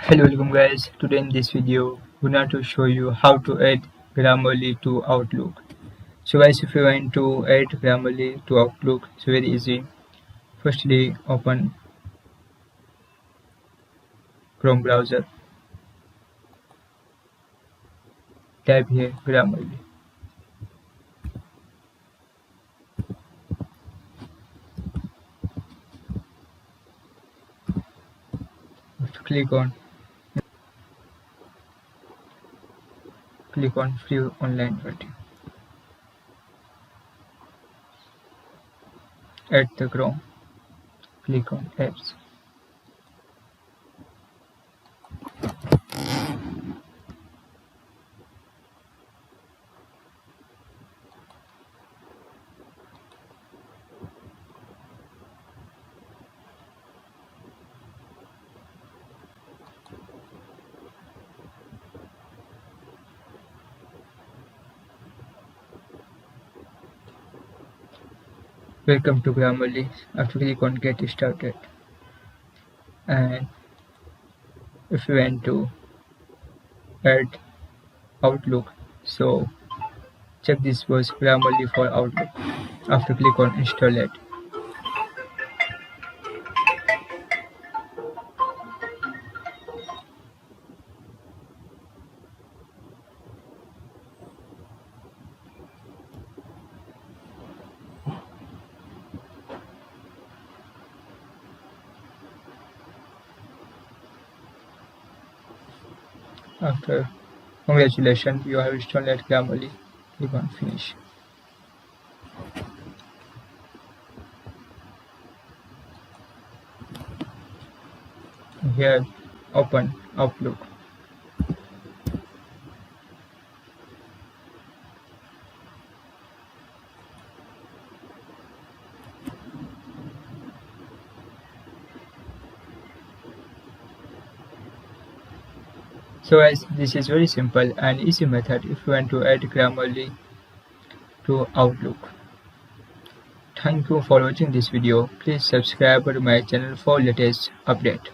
Hello, welcome guys. Today in this video, we're going to show you how to add Grammarly to Outlook. So guys, if you want to add Grammarly to Outlook, it's very easy. Firstly, open Chrome browser. Type here Grammarly. You have to click on free online version. Add the Chrome. Click on apps. Welcome to Grammarly. After click on get started, and if you want to add Outlook, so check this was Grammarly for Outlook. After click on install it. After congratulations, you have installed Grammarly. Click on finish. Here, open Outlook. So guys, this is very simple and easy method if you want to add Grammarly to Outlook. Thank you for watching this video. Please subscribe to my channel for latest update.